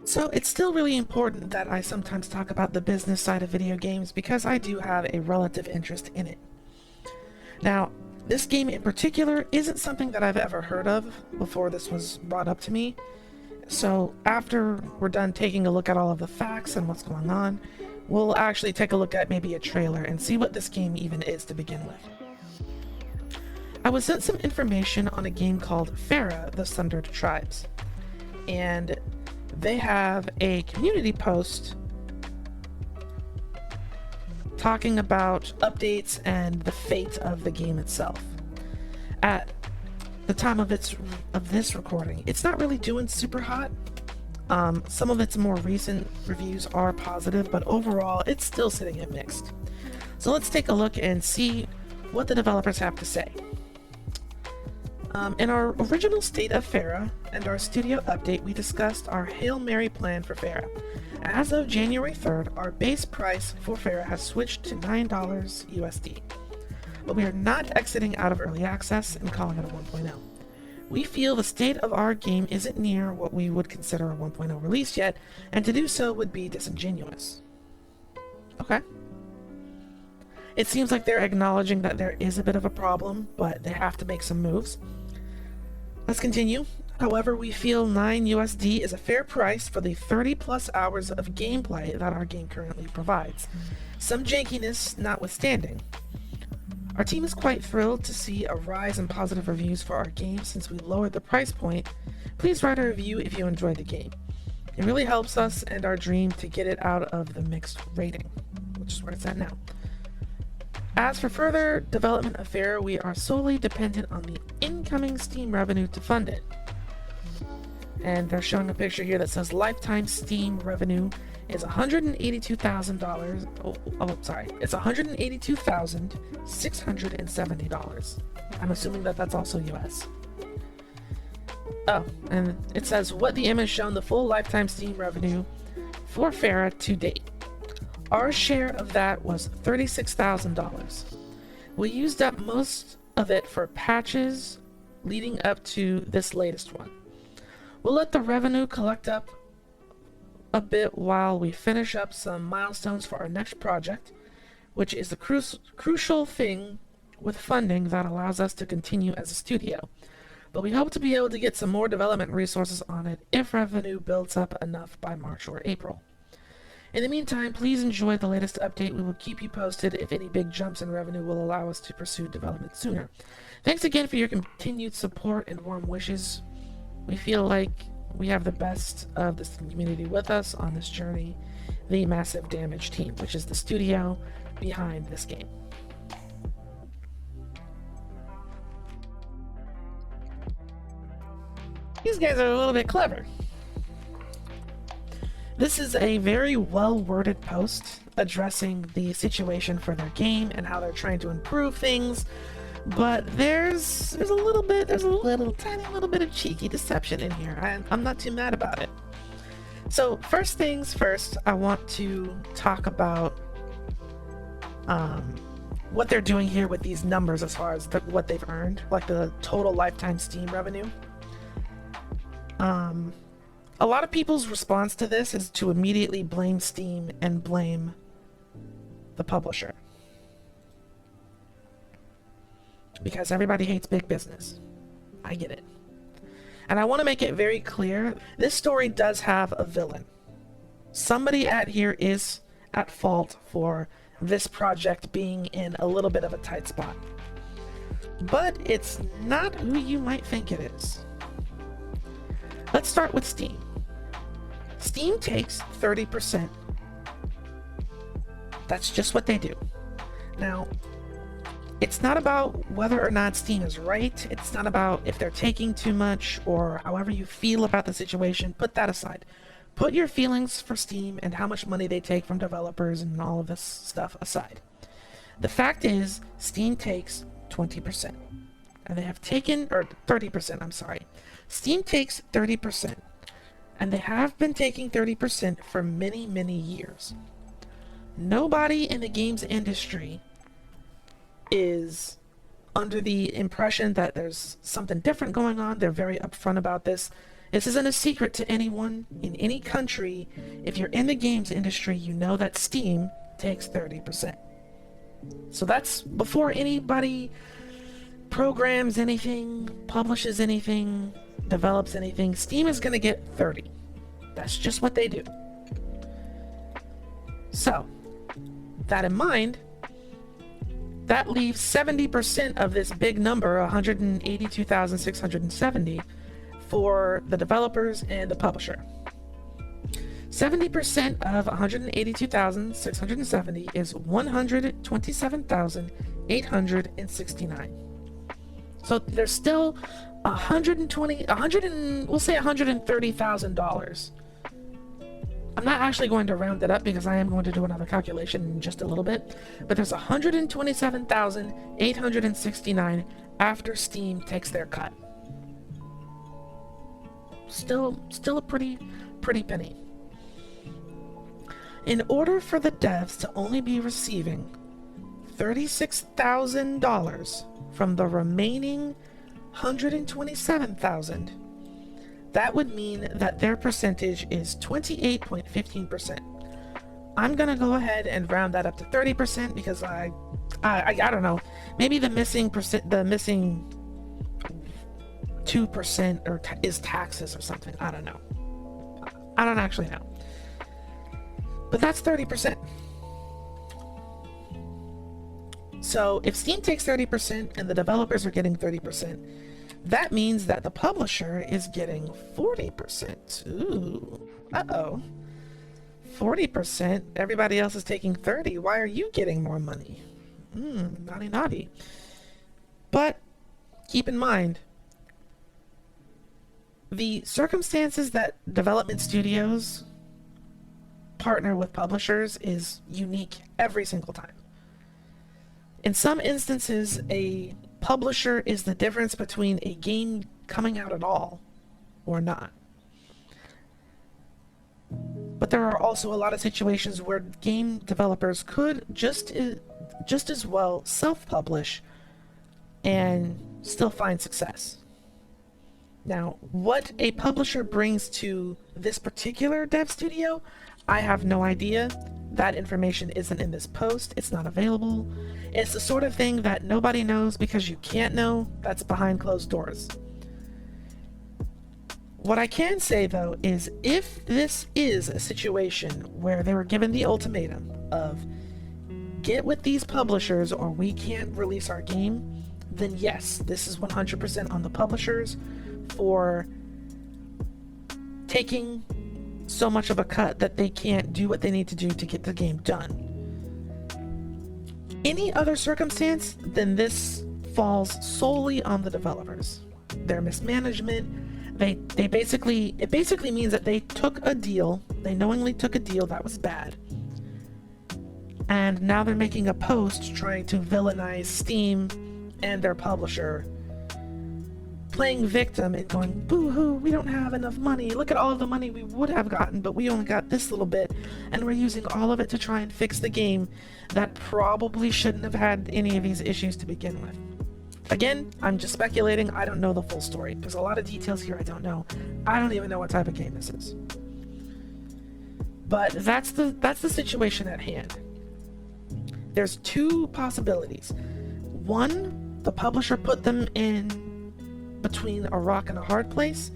So it's still really important that I sometimes talk about the business side of video games because I do have a relative interest in it. Now, this game in particular isn't something that I've ever heard of before this was brought up to me. So after we're done taking a look at all of the facts and what's going on, we'll actually take a look at maybe a trailer and see what this game even is to begin with. I was sent some information on a game called Fera, the Sundered Tribes, and they have a community post talking about updates and the fate of the game itself. At the time of this recording, it's not really doing super hot. Some of its more recent reviews are positive, but overall it's still sitting at mixed. So let's take a look and see what the developers have to say. In our original state of Fera and our studio update, we discussed our Hail Mary plan for Fera. As of January 3rd, our base price for Fera has switched to $9 USD. But we are not exiting out of early access and calling it a 1.0. We feel the state of our game isn't near what we would consider a 1.0 release yet, and to do so would be disingenuous. Okay. It seems like they're acknowledging that there is a bit of a problem, but they have to make some moves. Let's continue. However, we feel $9 USD is a fair price for the 30 plus hours of gameplay that our game currently provides, some jankiness notwithstanding. Our team is quite thrilled to see a rise in positive reviews for our game since we lowered the price point. Please write a review if you enjoyed the game. It really helps us and our dream to get it out of the mixed rating, which is where it's at now. As for further development of Fera, we are solely dependent on the incoming Steam revenue to fund it. And they're showing a picture here that says lifetime Steam revenue is $182,000. It's $182,670. I'm assuming that that's also US. Oh, and it says what the image shown the full lifetime Steam revenue for Fera to date. Our share of that was $36,000. We used up most of it for patches leading up to this latest one. We'll let the revenue collect up a bit while we finish up some milestones for our next project, which is the crucial thing with funding that allows us to continue as a studio. But we hope to be able to get some more development resources on it if revenue builds up enough by March or April. In the meantime, please enjoy the latest update. We will keep you posted if any big jumps in revenue will allow us to pursue development sooner. Thanks again for your continued support and warm wishes. We feel like we have the best of this community with us on this journey, the Massive Damage team, which is the studio behind this game. These guys are a little bit clever. This is a very well-worded post addressing the situation for their game and how they're trying to improve things, but there's a tiny little bit of cheeky deception in here. I'm not too mad about it. So first things first, I want to talk about what they're doing here with these numbers as far as what they've earned, like the total lifetime Steam revenue. A lot of people's response to this is to immediately blame Steam and blame the publisher. Because everybody hates big business. I get it. And I want to make it very clear, this story does have a villain. Somebody at here is at fault for this project being in a little bit of a tight spot. But it's not who you might think it is. Let's start with Steam. Steam takes 30%. That's just what they do. Now, it's not about whether or not Steam is right. It's not about if they're taking too much or however you feel about the situation. Put that aside. Put your feelings for Steam and how much money they take from developers and all of this stuff aside. The fact is, Steam takes 20%. And they have taken, or 30%, I'm sorry. Steam takes 30%. And they have been taking 30% for many, many years. Nobody in the games industry is under the impression that there's something different going on. They're very upfront about this. This isn't a secret to anyone in any country. If you're in the games industry, you know that Steam takes 30%. So that's before anybody programs anything, publishes anything, develops anything. Steam is going to get 30. That's just what they do. So, that in mind, that leaves 70% of this big number, 182,670, for the developers and the publisher. 70% of 182,670 is 127,869. So there's still we'll say $130,000. I'm not actually going to round it up because I am going to do another calculation in just a little bit, but there's 127,869 after Steam takes their cut. Still a pretty penny. In order for the devs to only be receiving $36,000 from the remaining $127,000, that would mean that their percentage is 28.15%. I'm gonna go ahead and round that up to 30% because I don't know. Maybe the missing 2% is taxes or something. I don't know. I don't actually know. But that's 30%. So if Steam takes 30% and the developers are getting 30%, that means that the publisher is getting 40%. Ooh, uh-oh. 40%? Everybody else is taking 30%. Why are you getting more money? Naughty naughty. But keep in mind, the circumstances that development studios partner with publishers is unique every single time. In some instances, a publisher is the difference between a game coming out at all or not. But there are also a lot of situations where game developers could just as well self-publish and still find success. Now, what a publisher brings to this particular dev studio, I have no idea. That information isn't in this post. It's not available. It's the sort of thing that nobody knows because you can't know. That's behind closed doors. What I can say, though, is if this is a situation where they were given the ultimatum of get with these publishers or we can't release our game, then yes, this is 100% on the publishers for taking so much of a cut that they can't do what they need to do to get the game done. Any other circumstance, then this falls solely on the developers. Their mismanagement, it basically means that they knowingly took a deal that was bad. And now they're making a post trying to villainize Steam and their publisher, playing victim and going, boo-hoo, we don't have enough money. Look at all the money we would have gotten, but we only got this little bit, and we're using all of it to try and fix the game that probably shouldn't have had any of these issues to begin with. Again, I'm just speculating. I don't know the full story. There's a lot of details here I don't know. I don't even know what type of game this is. But that's the situation at hand. There's two possibilities. One, the publisher put them in between a rock and a hard place,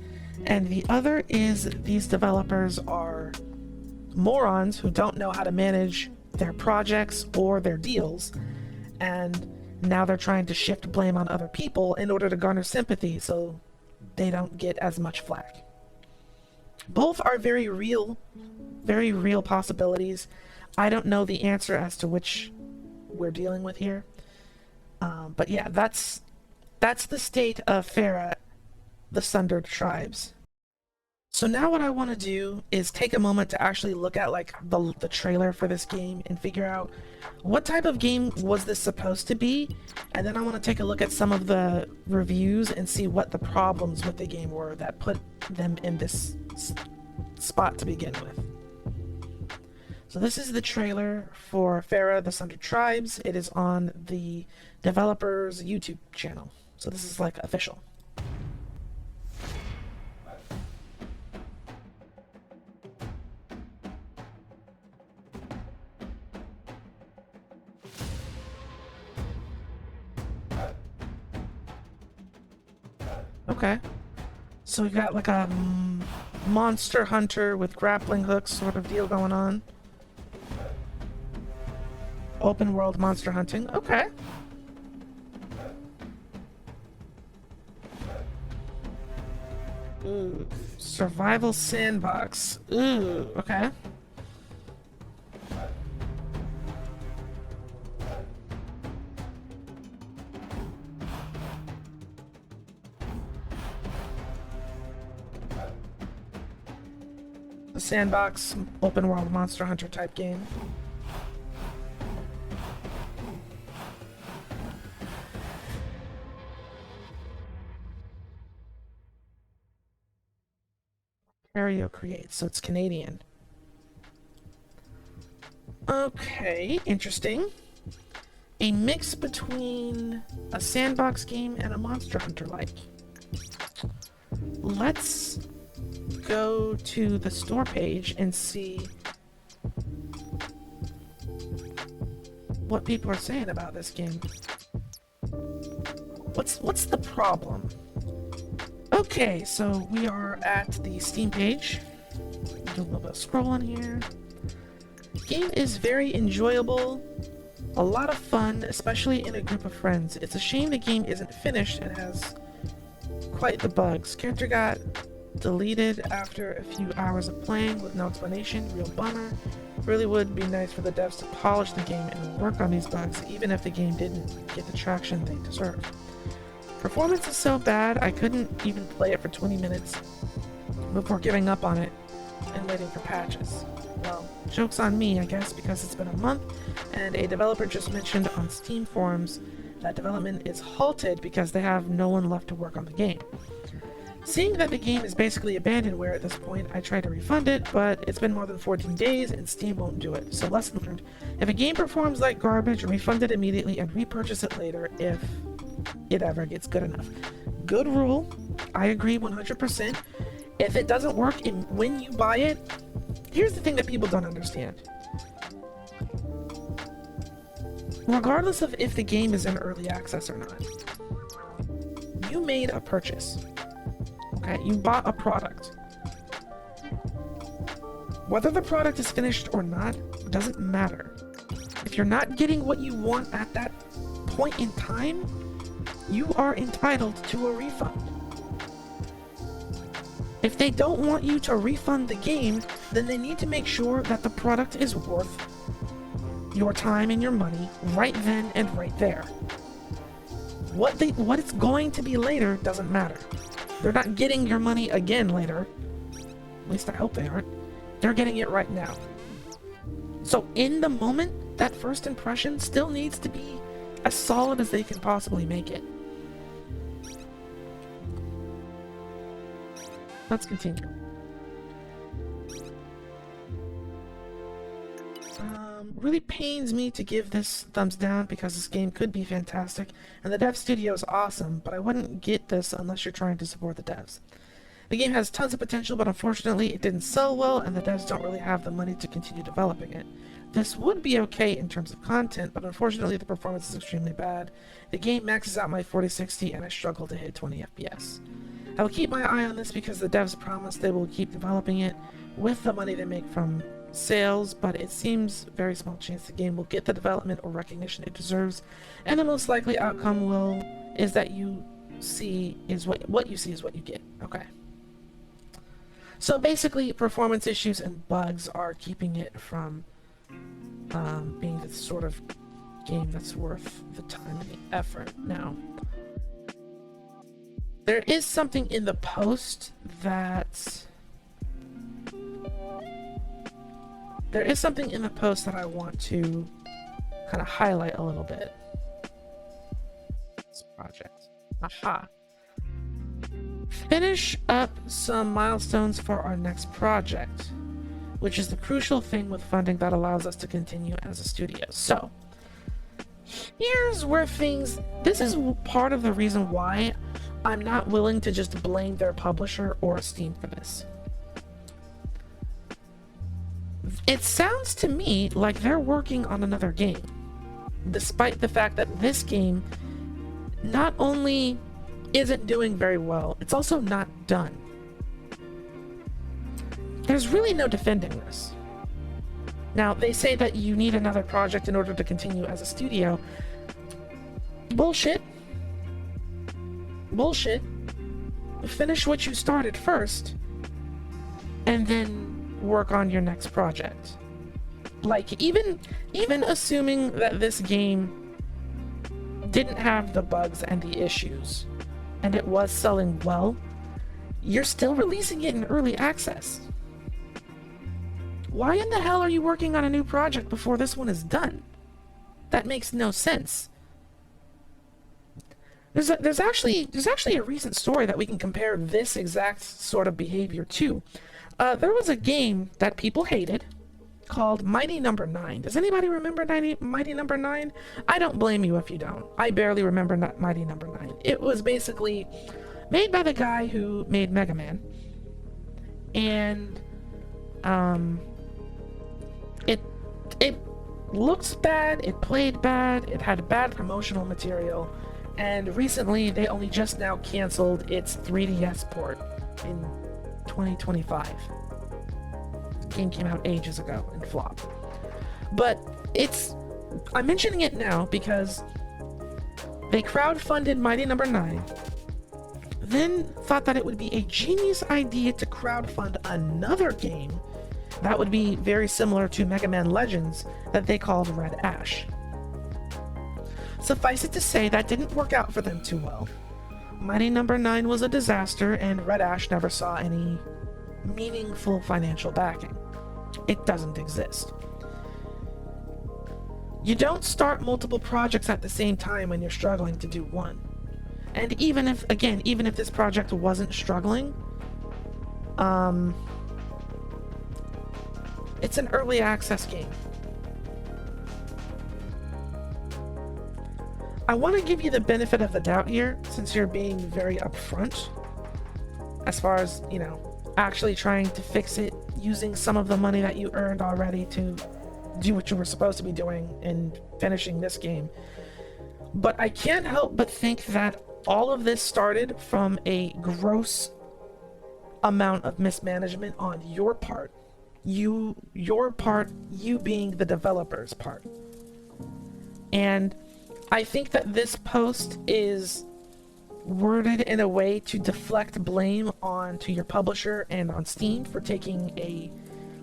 and the other is these developers are morons who don't know how to manage their projects or their deals, and now they're trying to shift blame on other people in order to garner sympathy so they don't get as much flack. Both are very real possibilities. I don't know the answer as to which we're dealing with here, but yeah, that's the state of Fera, the Sundered tribes. So now what I want to do is take a moment to actually look at like the trailer for this game and figure out what type of game was this supposed to be, and then I want to take a look at some of the reviews and see what the problems with the game were that put them in this spot to begin with. So this is the trailer for Fera, the Sundered Tribes. It is on the developer's YouTube channel. So this is like official. Okay. So we got like a monster hunter with grappling hooks sort of deal going on. Open world monster hunting. Okay. Ooh. Survival sandbox. Ooh. Okay. A sandbox, open world monster hunter type game. Ontario creates, so it's Canadian. Okay, interesting. A mix between a sandbox game and a monster hunter like. Let's go to the store page and see what people are saying about this game. What's the problem? Okay, so we are at the Steam page. Do a little bit of scrolling here. Game is very enjoyable, a lot of fun, especially in a group of friends. It's a shame the game isn't finished and has quite the bugs. Character got deleted after a few hours of playing with no explanation. Real bummer. Really would be nice for the devs to polish the game and work on these bugs, even if the game didn't get the traction they deserve. Performance is so bad, I couldn't even play it for 20 minutes before giving up on it and waiting for patches. Well, joke's on me, I guess, because it's been a month, and a developer just mentioned on Steam forums that development is halted because they have no one left to work on the game. Seeing that the game is basically abandonware at this point, I tried to refund it, but it's been more than 14 days and Steam won't do it. So lesson learned, if a game performs like garbage, refund it immediately and repurchase it later if it ever gets good enough. Good rule, I agree 100%. If it doesn't work when you buy it, here's the thing that people don't understand. Regardless of if the game is in early access or not, you made a purchase. Okay, you bought a product. Whether the product is finished or not doesn't matter. If you're not getting what you want at that point in time, you are entitled to a refund. If they don't want you to refund the game, then they need to make sure that the product is worth your time and your money right then and right there. What it's going to be later doesn't matter. They're not getting your money again later. At least I hope they aren't. They're getting it right now. So in the moment, that first impression still needs to be as solid as they can possibly make it. Let's continue. Really pains me to give this thumbs down because this game could be fantastic and the dev studio is awesome, but I wouldn't get this unless you're trying to support the devs. The game has tons of potential, but unfortunately it didn't sell well and the devs don't really have the money to continue developing it. This would be okay in terms of content, but unfortunately the performance is extremely bad. The game maxes out my 4060 and I struggle to hit 20 FPS. I will keep my eye on this because the devs promise they will keep developing it with the money they make from sales, but it seems very small chance the game will get the development or recognition it deserves, and the most likely outcome is that you see is what you see is what you get. Okay. So basically, performance issues and bugs are keeping it from being the sort of game that's worth the time and the effort. Now, there is something in the post that I want to kind of highlight a little bit. This project. Aha. Finish up some milestones for our next project, which is the crucial thing with funding that allows us to continue as a studio. So, here's where this is part of the reason why I'm not willing to just blame their publisher or Steam for this. It sounds to me like they're working on another game, despite the fact that this game not only isn't doing very well. It's also not done. There's really no defending this. Now, they say that you need another project in order to continue as a studio. Bullshit. Bullshit. Finish what you started first, and then work on your next project. Like, even assuming that this game didn't have the bugs and the issues, and it was selling well, you're still releasing it in early access. Why in the hell are you working on a new project before this one is done? That makes no sense. There's actually a recent story that we can compare this exact sort of behavior to. There was a game that people hated called Mighty Number 9. Does anybody remember Mighty Number 9? I don't blame you if you don't. I barely remember Mighty Number 9. It was basically made by the guy who made Mega Man. And it looks bad, it played bad, it had bad promotional material, and recently they only just now canceled its 3DS port in 2025. The game came out ages ago and flopped. But I'm mentioning it now because they crowdfunded Mighty Number 9, then thought that it would be a genius idea to crowdfund another game that would be very similar to Mega Man Legends that they called Red Ash. Suffice it to say, that didn't work out for them too well. Mighty Number 9 was a disaster, and Red Ash never saw any meaningful financial backing. It doesn't exist. You don't start multiple projects at the same time when you're struggling to do one. And even if this project wasn't struggling, it's an early access game. I want to give you the benefit of the doubt here, since you're being very upfront as far as, actually trying to fix it using some of the money that you earned already to do what you were supposed to be doing in finishing this game. But I can't help but think that all of this started from a gross amount of mismanagement on your part. Your part, you being the developer's part. And I think that this post is worded in a way to deflect blame onto your publisher and on Steam for taking a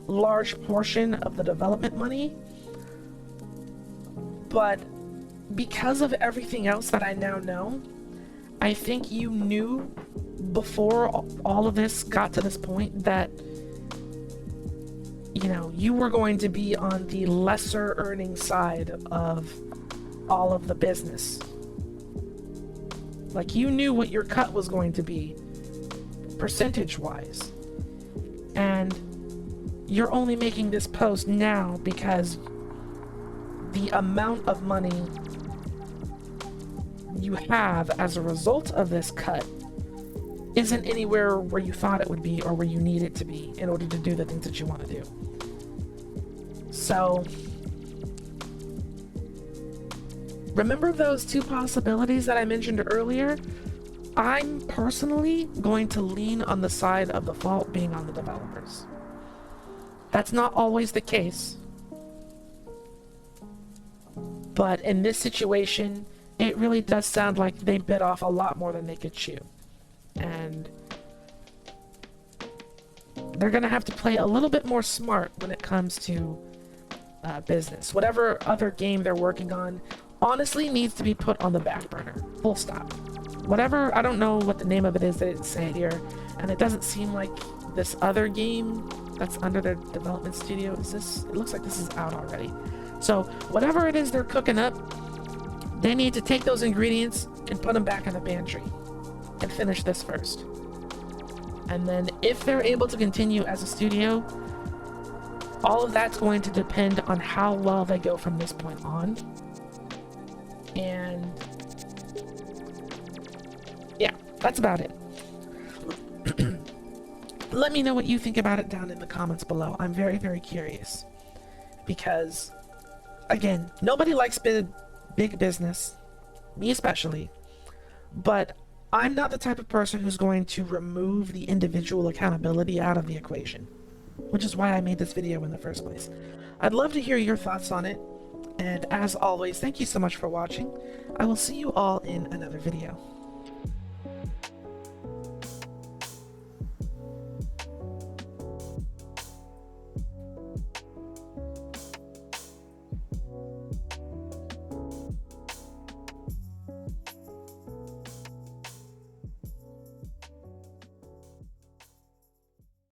large portion of the development money. But because of everything else that I now know, I think you knew before all of this got to this point that you were going to be on the lesser earning side of all of the business. Like, you knew what your cut was going to be, percentage-wise. And you're only making this post now because the amount of money you have as a result of this cut isn't anywhere where you thought it would be or where you need it to be in order to do the things that you want to do. So, remember those two possibilities that I mentioned earlier? I'm personally going to lean on the side of the fault being on the developers. That's not always the case. But in this situation, it really does sound like they bit off a lot more than they could chew. And they're going to have to play a little bit more smart when it comes to business. Whatever other game they're working on honestly needs to be put on the back burner. Full stop. Whatever, I don't know what the name of it is, they didn't say it here. And it doesn't seem like this other game that's under their development studio it looks like this is out already. So whatever it is they're cooking up, they need to take those ingredients and put them back in the pantry and finish this first. And then if they're able to continue as a studio, all of that's going to depend on how well they go from this point on. And yeah, that's about it. Let me know what you think about it down in the comments below. I'm very, very curious. Because, again, nobody likes big business. Me especially. But I'm not the type of person who's going to remove the individual accountability out of the equation, which is why I made this video in the first place. I'd love to hear your thoughts on it, and as always, thank you so much for watching. I will see you all in another video.